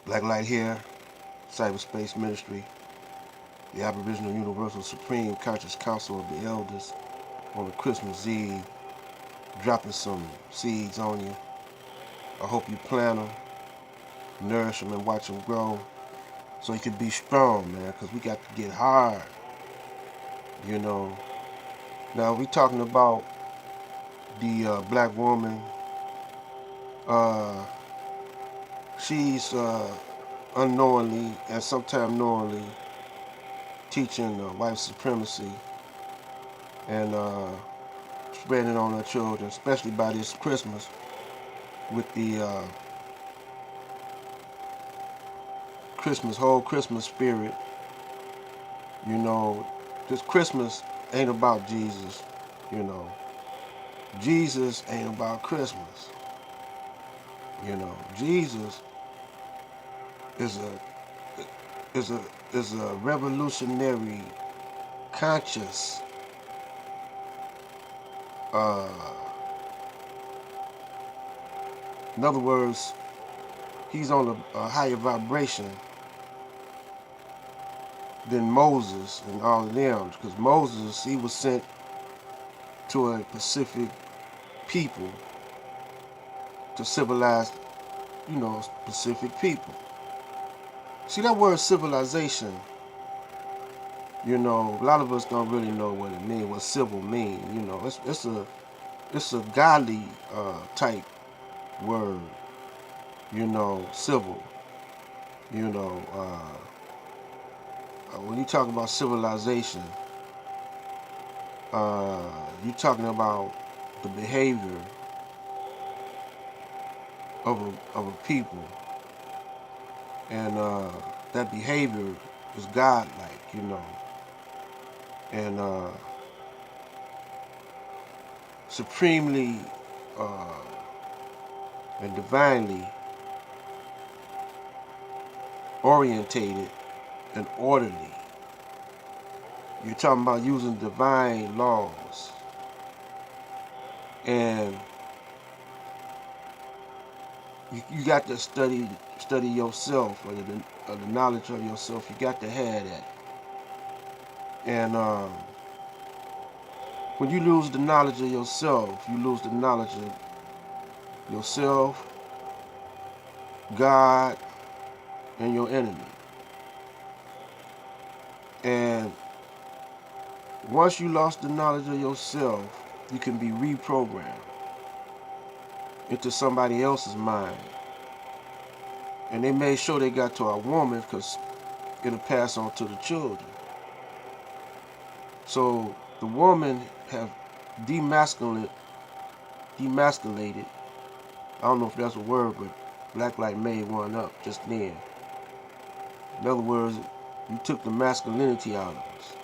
Black Light here, Cyberspace Ministry, the Aboriginal Universal Supreme Conscious Council of the Elders on a Christmas Eve, dropping some seeds on you. I hope you plant them, nourish them, and watch them grow so you can be strong, man, because we got to get hard, you know. Now, we talking about the black woman. She's unknowingly and sometimes knowingly teaching white supremacy and spreading it on her children, especially by this Christmas with the whole Christmas spirit. You know, this Christmas ain't about Jesus. You know, Jesus ain't about Christmas. You know, Jesus is a revolutionary, conscious, uh, in other words, he's on a higher vibration than Moses and all of them, because Moses, he was sent to a Pacific people to civilize, Pacific people. See, that word civilization, a lot of us don't really know what it means, what civil means. It's a godly type word, civil. You know, when you talk about civilization, you're talking about the behavior of a people, and that behavior is godlike, and supremely and divinely orientated and orderly. You're talking about using divine laws, and you got to study yourself, or the knowledge of yourself. You got to have that. And when you lose the knowledge of yourself, you lose the knowledge of yourself, God, and your enemy. And once you lost the knowledge of yourself, you can be reprogrammed into somebody else's mind. And they made sure they got to a woman because it'll pass on to the children. So the woman have demasculated. I don't know if that's a word, but Black Light made one up just then. In other words, you took the masculinity out of us.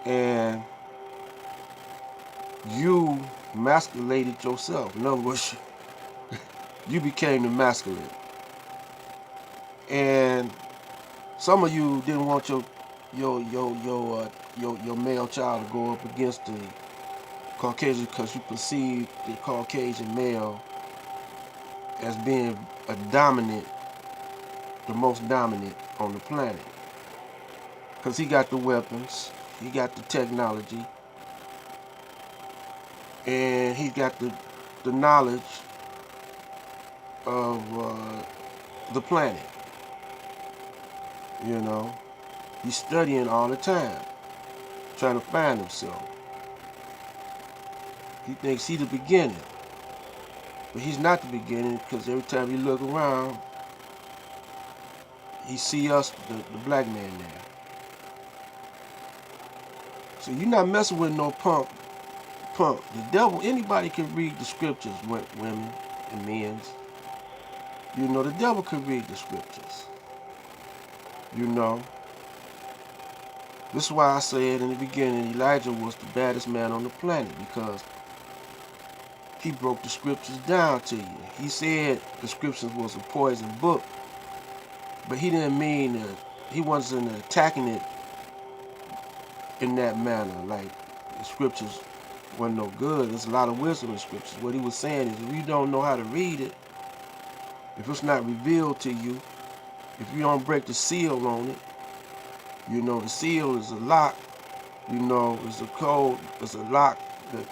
And you masculated yourself. In other words, you became the masculine. And some of you didn't want your male child to go up against the Caucasian because you perceived the Caucasian male as being the most dominant on the planet. Because he got the weapons, he got the technology, and he got the knowledge of the planet. He's studying all the time, trying to find himself. He thinks he's the beginning, but he's not the beginning, because every time you look around, he see us, the black man there. So you're not messing with no punk. The devil, anybody can read the scriptures, women and men. The devil can read the scriptures. This is why I said in the beginning, Elijah was the baddest man on the planet, because he broke the scriptures down to you. He said the scriptures was a poison book, but he didn't mean that. He wasn't attacking it in that manner, like the scriptures wasn't no good. There's a lot of wisdom in scriptures. What he was saying is, if you don't know how to read it, If it's not revealed to you, if you don't break the seal on it, the seal is a lock, is a code, it's a lock that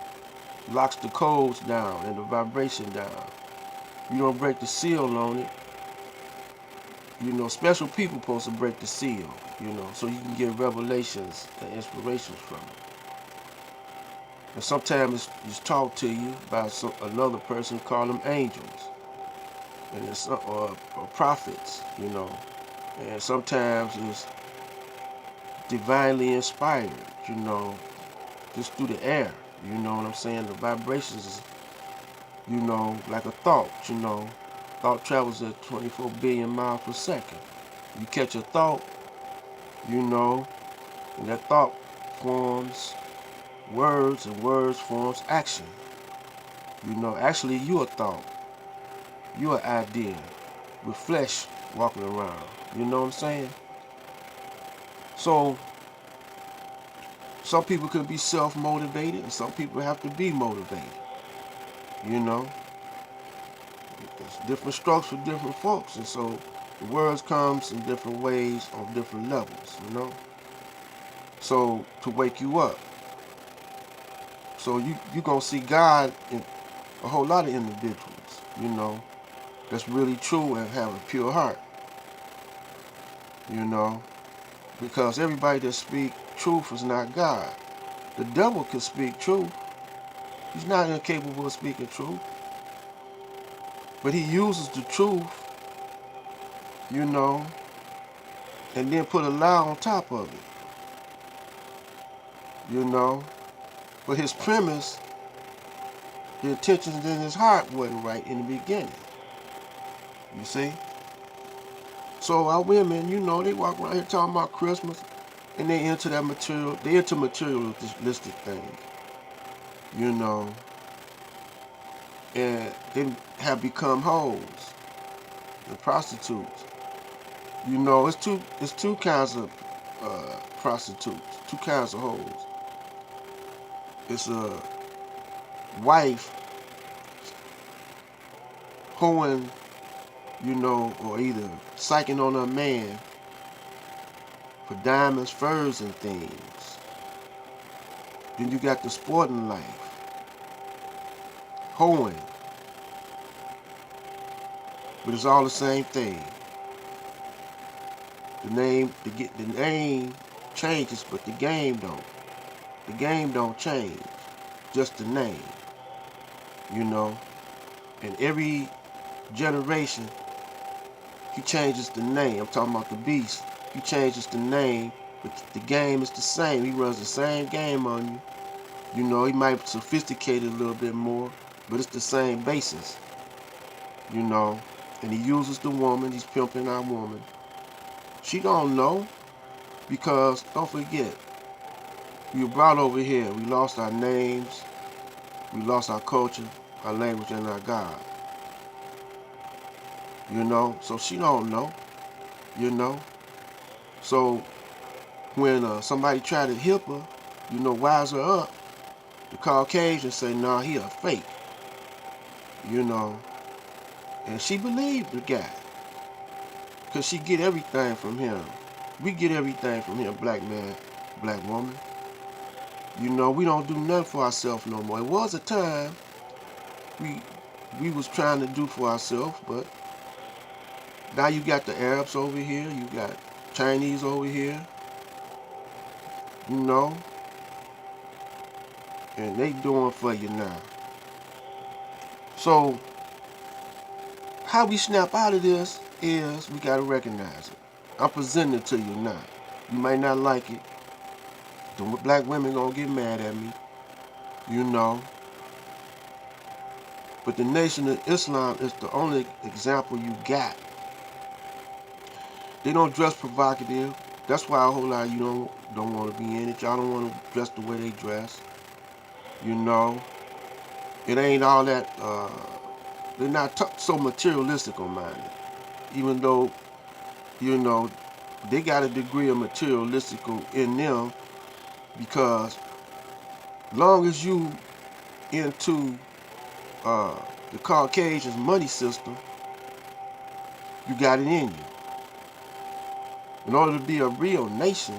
locks the codes down and the vibration down. You don't break the seal on it, special people supposed to break the seal, so you can get revelations and inspirations from it. And sometimes it's taught to you by another person, call them angels, and it's or prophets, and sometimes it's divinely inspired, just through the air, you know what I'm saying? The vibrations is, like a thought, thought travels at 24 billion miles per second. You catch a thought, and that thought forms words, and words forms action. Actually you a thought, you an idea with flesh walking around. You know what I'm saying? So some people can be self-motivated, and some people have to be motivated. It's different strokes for different folks, and so the words comes in different ways on different levels. So to wake you up. So you gonna see God in a whole lot of individuals, that's really true and have a pure heart, because everybody that speak truth is not God. The devil can speak truth. He's not incapable of speaking truth, but he uses the truth, and then put a lie on top of it, but his premise, the intentions in his heart wasn't right in the beginning. You see? So our women, they walk around here talking about Christmas, and they into that material, they into materialistic things, and they have become hoes and prostitutes. It's two kinds of prostitutes, two kinds of hoes. It's a wife hoeing, or either psyching on her man for diamonds, furs, and things. Then you got the sporting life, hoeing, but it's all the same thing. The name changes, but the game don't. The game don't change, just the name. And every generation, he changes the name. I'm talking about the beast. He changes the name, but the game is the same. He runs the same game on you. He might sophisticate it a little bit more, but it's the same basis. And he uses the woman. He's pimping our woman. She don't know, because don't forget, we were brought over here. We lost our names. We lost our culture, our language, and our God. So she don't know. So when somebody try to hip her, wise her up, the Caucasians say, nah, he a fake. And she believed the guy, because she get everything from him. We get everything from him, black man, black woman. We don't do nothing for ourselves no more. It was a time we was trying to do for ourselves, but now you got the Arabs over here, you got Chinese over here, and they doing for you now. So how we snap out of this is we gotta recognize it. I'm presenting it to you now. You might not like it. The black women gonna get mad at me, but the Nation of Islam is the only example you got. They don't dress provocative. That's why a whole lot of you don't want to be in it. Y'all don't want to dress the way they dress. It ain't all that. They're not so materialistic on mine. Even though, they got a degree of materialistic in them, because long as you into the Caucasian's money system, You got it in you. In order to be a real nation,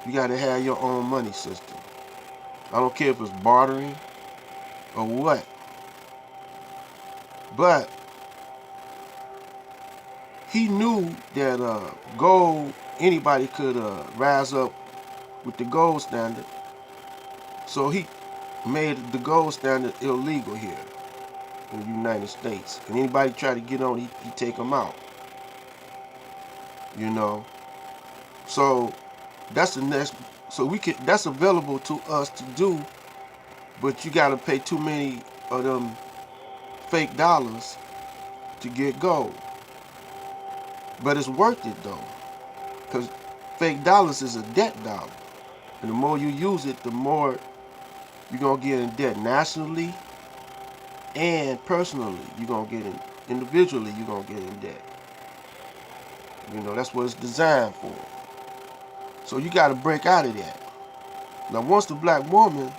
you got to have your own money system. I don't care if it's bartering or what. But he knew that gold, anybody could rise up with the gold standard. So he made the gold standard illegal here in the United States. And anybody try to get on, he take them out. You know. So that's the next. So that's available to us to do, but you got to pay too many of them fake dollars to get gold. But it's worth it though, because fake dollars is a debt dollar, and the more you use it, the more you're gonna get in debt nationally and personally. You're gonna get in individually. You're gonna get in debt. You know, that's what it's designed for. So you got to break out of that. Now, once the black woman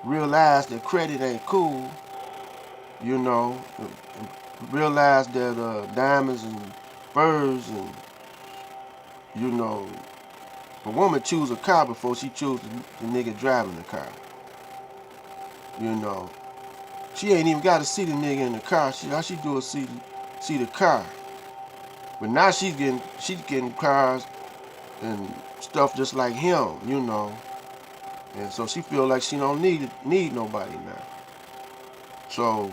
realized that credit ain't cool, you know, realized that diamonds and furs and, you know, a woman choose a car before she choose the nigga driving the car. You know, she ain't even got to see the nigga in the car. All she do is see the car. But now she's getting cars and stuff just like him, you know. And so she feel like she don't need nobody now. So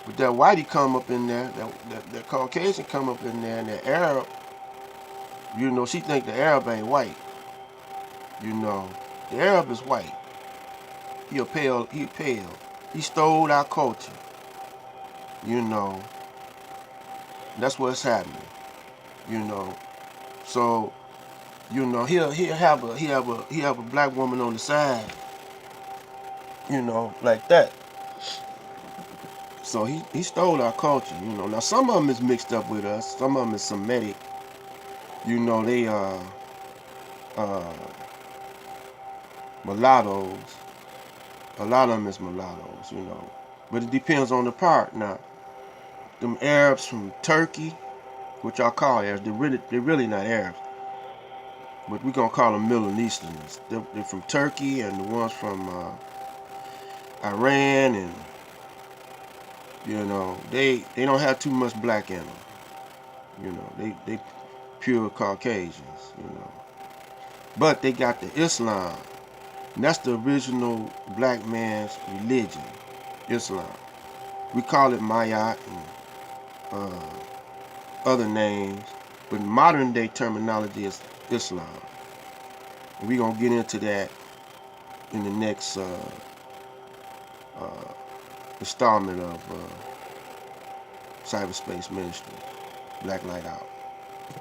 with that whitey come up in there, that Caucasian come up in there, and that Arab, you know, she think the Arab ain't white. You know, the Arab is white. He pale. He stole our culture. You know, that's what's happening. You know, so you know he'll have a black woman on the side. You know, like that. So he stole our culture. You know, now some of them is mixed up with us. Some of them is Semitic. You know, they mulattoes. A lot of them is mulattoes. You know, but it depends on the part. Now, them Arabs from Turkey, which y'all call Arabs, they're really not Arabs, but we gonna call them Middle Easterners. They're from Turkey, and the ones from Iran, and you know they don't have too much black in them. You know, they pure Caucasians. You know, but they got the Islam, and that's the original black man's religion, Islam. We call it Mayat and other names, but modern day terminology is Islam. And we're going to get into that in the next installment of Cyberspace Ministry. Black Light Out.